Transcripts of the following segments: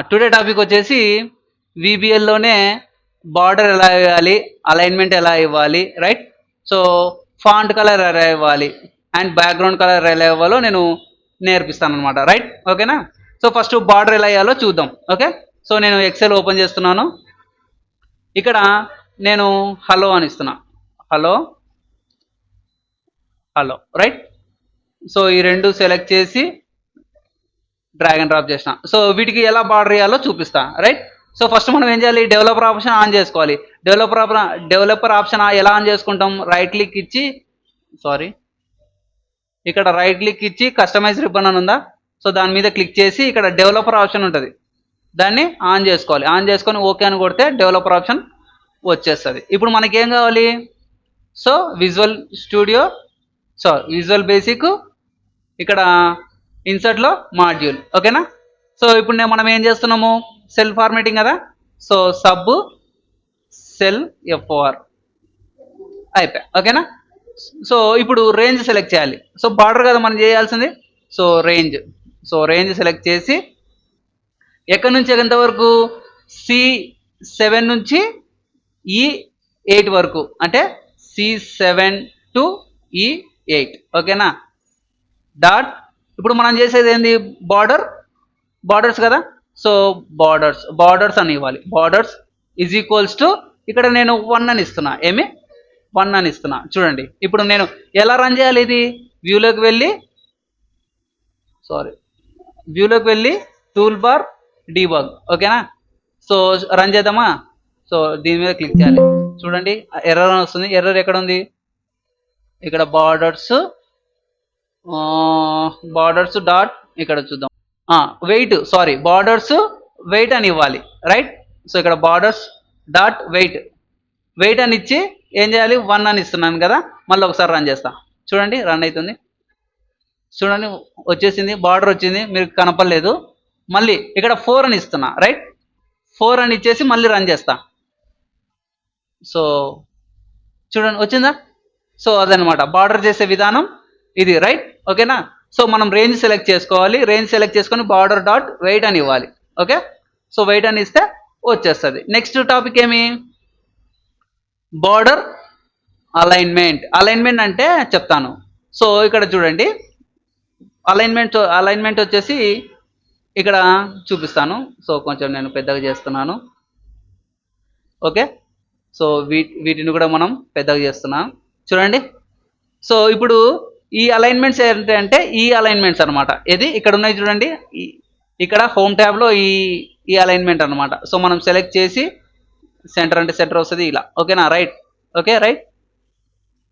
Today topic వచ్చేసి విబిఎల్లోనే border ఎలా ఇవ్వాలి, అలైన్మెంట్ ఎలా ఇవ్వాలి, రైట్. సో ఫాంట్ కలర్ ఎలా ఇవ్వాలి అండ్ బ్యాక్గ్రౌండ్ కలర్ ఎలా ఇవ్వాలో నేను నేర్పిస్తాను అనమాట, రైట్. ఓకేనా. సో ఫస్ట్ బార్డర్ ఎలా ఇవ్వాలో చూద్దాం. ఓకే. సో నేను ఎక్సెల్ ఓపెన్ చేస్తున్నాను. ఇక్కడ నేను హలో అని ఇస్తున్నా, హలో హలో, రైట్. సో ఈ రెండు సెలెక్ట్ చేసి డ్రాగ్ అండ్ డ్రాప్ చేసిన. సో వీటికి ఎలా బార్డర్ ఇవ్వాలో చూపిస్తా, రైట్. సో ఫస్ట్ మనం ఏం చేయాలి, డెవలపర్ ఆప్షన్ ఆన్ చేసుకోవాలి. డెవలపర్ ఆప్షన్ ఎలా ఆన్ చేసుకుంటాం, రైట్ క్లిక్ ఇచ్చి ఇక్కడ రైట్ క్లిక్ ఇచ్చి కస్టమైజ్ రిబ్బన్ అని ఉందా, సో దాని మీద క్లిక్ చేసి ఇక్కడ డెవలపర్ ఆప్షన్ ఉంటుంది, దాన్ని ఆన్ చేసుకోవాలి. ఆన్ చేసుకొని ఓకే అని కొడితే డెవలపర్ ఆప్షన్ వచ్చేస్తుంది. ఇప్పుడు మనకి ఏం కావాలి, సో విజువల్ బేసిక్, ఇక్కడ ఇన్సర్ట్లో మాడ్యూల్. ఓకేనా. సో ఇప్పుడు మనం ఏం చేస్తున్నాము, సెల్ ఫార్మేటింగ్ కదా. సో సబ్ సెల్ ఎఫ్ఓఆర్ అయిపోయా. ఓకేనా. సో ఇప్పుడు రేంజ్ సెలెక్ట్ చేయాలి. సో బార్డర్ కదా మనం చేయాల్సింది. సో రేంజ్ సెలెక్ట్ చేసి ఎక్కడి నుంచి ఎంతవరకు, C7 నుంచి E8 వరకు, అంటే C7 to E8. ఓకేనా. డాట్. ఇప్పుడు మనం చేసేది ఏంది, బార్డర్స్ కదా. సో బార్డర్స్ అని ఇవ్వాలి. బార్డర్స్ ఈజ్ ఈక్వల్స్ టు, ఇక్కడ నేను 1 అని ఇస్తున్నా. 1 అని ఇస్తున్నా. చూడండి ఇప్పుడు నేను ఎలా రన్ చేయాలి, ఇది వ్యూలోకి వెళ్ళి టూల్ బార్ డీబగ్. ఓకేనా. సో రన్ చేద్దామా. సో దీని మీద క్లిక్ చేయాలి. చూడండి ఎర్రర్ అని వస్తుంది. ఎర్రర్ ఎక్కడ ఉంది, ఇక్కడ బార్డర్స్ డాట్, ఇక్కడ చూద్దాం. బార్డర్స్ వెయిట్ అని ఇవ్వాలి, రైట్. సో ఇక్కడ బార్డర్స్ డాట్ వెయిట్ అని ఇచ్చి ఏం చేయాలి, 1 అని ఇస్తున్నాను కదా. మళ్ళీ ఒకసారి రన్ చేస్తా. చూడండి రన్ అవుతుంది. చూడండి వచ్చేసింది, బార్డర్ వచ్చింది, మీరు కనపడలేదు. మళ్ళీ ఇక్కడ 4 అని ఇస్తున్నా, రైట్. 4 అని ఇచ్చేసి మళ్ళీ రన్ చేస్తా. సో చూడండి వచ్చిందా. సో అదనమాట బార్డర్ చేసే విధానం ఇది, రైట్. ఓకేనా. సో మనం రేంజ్ సెలెక్ట్ చేసుకోవాలి. రేంజ్ సెలెక్ట్ చేసుకొని బార్డర్ డాట్ వెయిట్ అని ఇవ్వాలి. ఓకే. సో వెయిట్ అని ఇస్తే వచ్చేస్తుంది. నెక్స్ట్ టాపిక్ ఏమి, బార్డర్ అలైన్మెంట్ అంటే చెప్తాను. సో ఇక్కడ చూడండి అలైన్మెంట్ వచ్చేసి ఇక్కడ చూపిస్తాను. సో కొంచెం నేను పెద్దగా చేస్తున్నాను. ఓకే. సో వీటిని కూడా మనం పెద్దగా చేస్తున్నాం. చూడండి. సో ఇప్పుడు ఈ అలైన్మెంట్స్ ఏంటంటే ఈ అలైన్మెంట్స్ అనమాట. ఇది ఇక్కడ ఉన్నాయి చూడండి, ఇక్కడ హోమ్ ట్యాబ్లో ఈ అలైన్మెంట్ అనమాట. సో మనం సెలెక్ట్ చేసి సెంటర్ అంటే సెంటర్ వస్తుంది ఇలా. ఓకేనా, రైట్. Okay, right.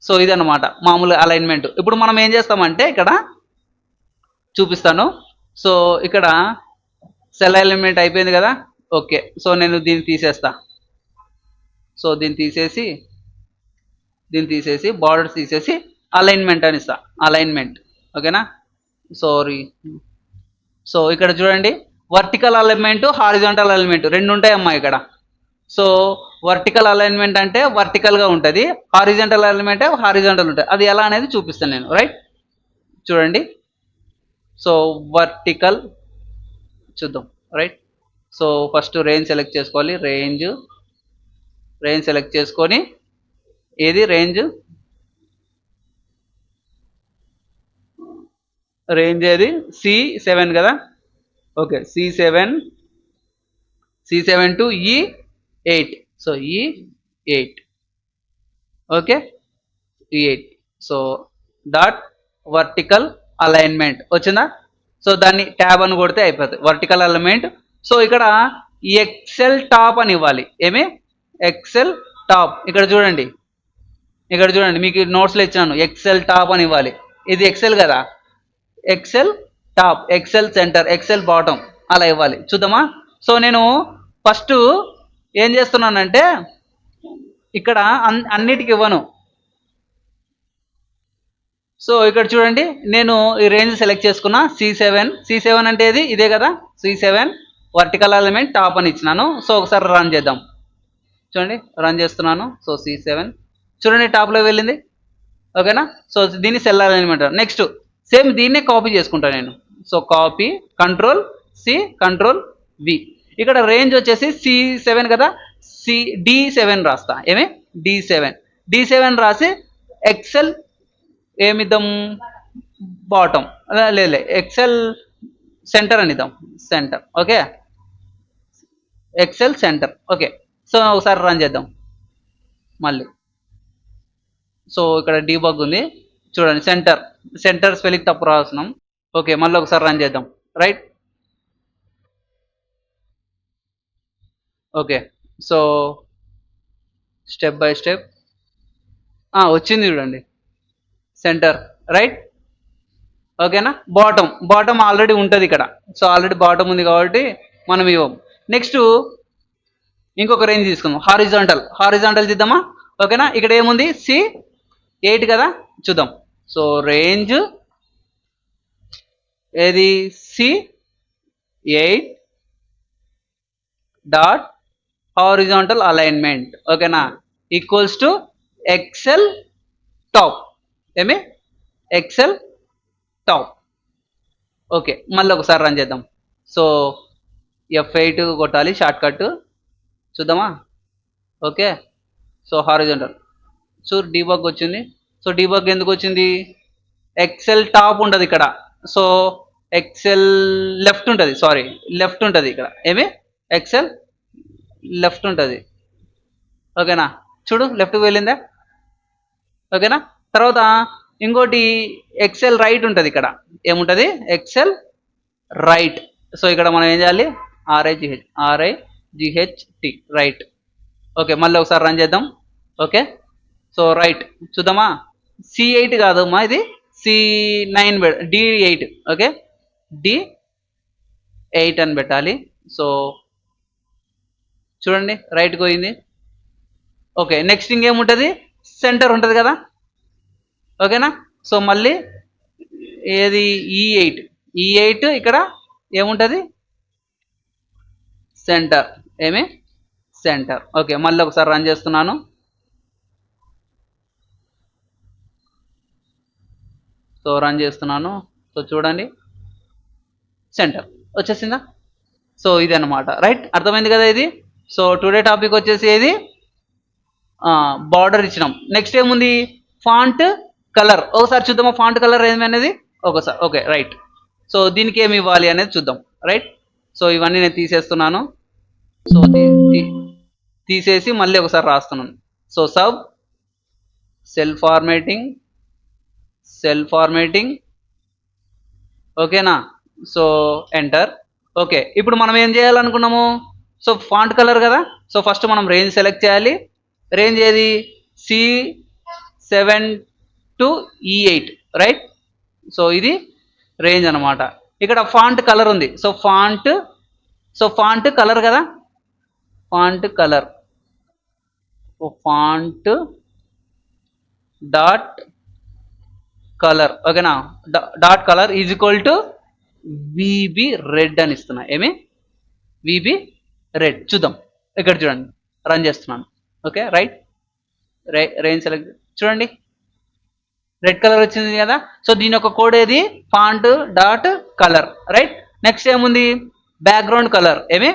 సో ఇది అనమాట మామూలు అలైన్మెంట్. ఇప్పుడు మనం ఏం చేస్తామంటే ఇక్కడ చూపిస్తాను. సో ఇక్కడ సెల్ అలైన్మెంట్ అయిపోయింది కదా. ఓకే. సో నేను దీన్ని తీసేస్తా. సో దీన్ని తీసేసి బార్డర్స్ తీసేసి అలైన్మెంట్ అని ఇస్తా, అలైన్మెంట్. ఓకేనా. సో ఇక్కడ చూడండి వర్టికల్ అలైన్మెంట్, హారిజాంటల్ అలైన్మెంట్ రెండు ఉంటాయమ్మా ఇక్కడ. సో వర్టికల్ అలైన్మెంట్ అంటే వర్టికల్గా ఉంటుంది, హారిజాంటల్ అలైన్మెంట్ అంటే హారిజాంటల్ ఉంటుంది. అది ఎలా అనేది చూపిస్తాను నేను, రైట్. చూడండి. సో వర్టికల్ చూద్దాం, right. So first range select చేసుకోవాలి. రేంజ్ సెలెక్ట్ చేసుకొని ఏది రేంజ్ ఏది C7 కదా. Okay, C7 to E8. So E8. Okay, E8. So dot vertical alignment వచ్చిందా. సో దాన్ని ట్యాబ్ అని కొడితే అయిపోతుంది, వర్టికల్ అలైన్మెంట్. సో ఇక్కడ ఎక్సెల్ టాప్ అని ఇవ్వాలి. ఏమి ఎక్సెల్ టాప్. ఇక్కడ చూడండి మీకు నోట్స్లో ఇచ్చినాను ఎక్సెల్ టాప్ అని ఇవ్వాలి. ఇది ఎక్సెల్ కదా, Excel top, Excel center, Excel bottom అలా ఇవ్వాలి. చూద్దామా. సో నేను ఫస్ట్ ఏం చేస్తున్నానంటే ఇక్కడ అన్నిటికి ఇవ్వను. సో ఇక్కడ చూడండి నేను ఈ రేంజ్ సెలెక్ట్ చేసుకున్నా. C7 అంటే ఇదే కదా. C7 వర్టికల్ అలైన్మెంట్ టాప్ అని ఇచ్చినాను. సో ఒకసారి రన్ చేద్దాం. చూడండి రన్ చేస్తున్నాను. సో C7 చూడండి టాప్లో వెళ్ళింది. ఓకేనా. సో దీన్ని సెల్ అలైన్మెంట్. నెక్స్ట్ సేమ్ దీన్నే కాపీ చేసుకుంటాను నేను. సో కాపీ, Ctrl+C, Ctrl వి. ఇక్కడ రేంజ్ వచ్చేసి C7 కదా, D7 రాస్తా. ఏమి D7 రాసి ఎక్సెల్ ఏమిద్దాం, బాటమ్ లేదు ఎక్సెల్ సెంటర్ అని ఇద్దాం, center. Okay, Excel center. Okay, so ఒకసారి రన్ చేద్దాం మళ్ళీ. సో ఇక్కడ డీబగ్ ఉంది చూడండి, సెంటర్ స్పెల్లింగ్ తప్పు రాస్తున్నాం. ఓకే, మళ్ళీ ఒకసారి రన్ చేద్దాం. Right. Okay, so step by step వచ్చింది చూడండి, సెంటర్. రైట్. ఓకేనా. బాటమ్ ఆల్రెడీ ఉంటుంది ఇక్కడ. సో ఆల్రెడీ బాటమ్ ఉంది కాబట్టి మనం ఇవ్వం. నెక్స్ట్ ఇంకొక రేంజ్ తీసుకుందాం, హారిజాంటల్ తీద్దామా. ఓకేనా. ఇక్కడ ఏముంది, C8 కదా, చూద్దాం. సో రేంజ్ ఏది, C8 డాట్ హారిజాంటల్ అలైన్మెంట్. ఓకేనా, ఈక్వల్స్ టు ఎక్సెల్ టాప్. ఏమి, ఎక్సెల్ టాప్. ఓకే, మళ్ళీ ఒకసారి రన్ చేద్దాం. సో F8 కొట్టాలి షార్ట్ కట్, చూద్దామా. Okay, so horizontal. So debug వచ్చింది. సో డీబగ్ ఎందుకు వచ్చింది, ఎక్సెల్ టాప్ ఉండదు ఇక్కడ. సో ఎక్సెల్ లెఫ్ట్ ఉంటుంది, లెఫ్ట్ ఉంటుంది ఇక్కడ. ఏమి, ఎక్సెల్ లెఫ్ట్ ఉంటుంది. ఓకేనా, చూడు లెఫ్ట్కి వెళ్ళిందా. ఓకేనా. తర్వాత ఇంకోటి ఎక్సెల్ రైట్ ఉంటుంది ఇక్కడ. ఏముంటుంది, ఎక్సెల్ రైట్. సో ఇక్కడ మనం ఏం చేయాలి, RIGHT రైట్. ఓకే, మళ్ళీ ఒకసారి రన్ చేద్దాం. ఓకే, సో రైట్ చూద్దామా. C8 కాదు మా, ఇది C9 D8. ఓకే, D8 అని పెట్టాలి. సో చూడండి రైట్కి పోయింది. ఓకే, నెక్స్ట్ ఇంకేముంటుంది, సెంటర్ ఉంటుంది కదా. ఓకేనా. సో మళ్ళీ ఏది, E8 ఇక్కడ ఏముంటుంది, సెంటర్. ఏమి, సెంటర్. ఓకే, మళ్ళీ ఒకసారి రన్ చేస్తున్నాను. సో రన్ చేస్తున్నాను. సో చూడండి సెంటర్ వచ్చేసిందా. సో ఇది అన్నమాట. రైట్, అర్థమైంది కదా ఇది. సో టుడే టాపిక్ వచ్చేసి ఏది, బార్డర్ ఇచ్చినాం. నెక్స్ట్ ఏముంది, ఫాంట్ కలర్. ఒకసారి చూద్దామా ఫాంట్ కలర్ ఏమనేది ఒకసారి. Okay, right. సో దీనికి ఏమి ఇవ్వాలి అనేది చూద్దాం. రైట్. సో ఇవన్నీ నేను తీసేస్తున్నాను. సో తీసేసి మళ్ళీ ఒకసారి రాస్తున్నాను. So cell formatting. ఓకేనా. So enter. ఓకే, ఇప్పుడు మనం ఏం చేయాలనుకున్నాము, సో ఫాంట్ కలర్ కదా. సో ఫస్ట్ మనం రేంజ్ సెలెక్ట్ చేయాలి. రేంజ్ ఏది, C7 to E8. Right. So ఇది రేంజ్ అనమాట. ఇక్కడ ఫాంట్ కలర్ ఉంది. సో ఫాంట్ కలర్ కదా, ఫాంట్ డాట్ కలర్. ఓకేనా, dot colour is equal to VB red అని ఇస్తున్నా. ఏమి, VB రెడ్. చూద్దాం ఇక్కడ చూడండి, రన్ చేస్తున్నాను. Okay, right. రేంజ్ సెలెక్ట్ చూడండి, రెడ్ కలర్ వచ్చింది కదా. సో దీని యొక్క కోడ్ ఏది, font dot colour. Right. Next ఏముంది, బ్యాక్గ్రౌండ్ కలర్. ఏమి,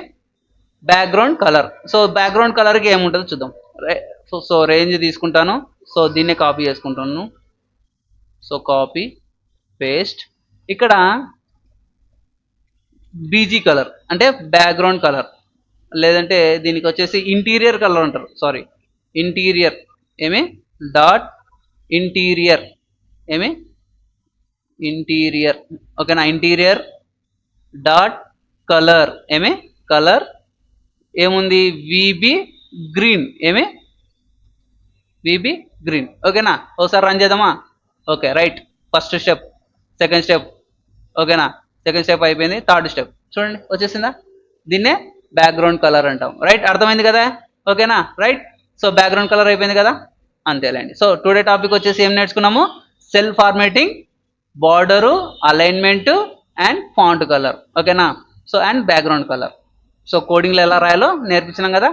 బ్యాక్గ్రౌండ్ కలర్. సో బ్యాక్గ్రౌండ్ కలర్కి ఏముంటుందో చూద్దాం. సో రేంజ్ తీసుకుంటాను. సో దీన్నే కాపీ చేసుకుంటాను. So copy paste. ఇక్కడ బీజీ కలర్ అంటే బ్యాక్గ్రౌండ్ కలర్, లేదంటే దీనికి వచ్చేసి ఇంటీరియర్ కలర్ అంటారు. ఇంటీరియర్. ఏమి, డాట్ ఇంటీరియర్. ఏమి, ఇంటీరియర్. ఓకేనా, ఇంటీరియర్ డాట్ కలర్. ఏమి, కలర్ ఏముంది, VB గ్రీన్. ఏమి, VB గ్రీన్. ఓకేనా, ఒకసారి రన్ చేద్దామా. Okay, right. First step, second step. ఓకేనా, సెకండ్ స్టెప్ అయిపోయింది. థర్డ్ స్టెప్ చూడండి వచ్చేసిందా. దీన్నే బ్యాక్గ్రౌండ్ కలర్ అంటాం. రైట్, అర్థమైంది కదా. ఓకేనా, రైట్. సో బ్యాక్గ్రౌండ్ కలర్ అయిపోయింది కదా, అంతేలేండి. సో టుడే టాపిక్ వచ్చేసి ఏం నేర్చుకున్నాము, cell formatting, border, alignment and font colour. ఓకేనా. So and background colour. So కోడింగ్లో ఎలా రాయాలో నేర్పించినాం కదా.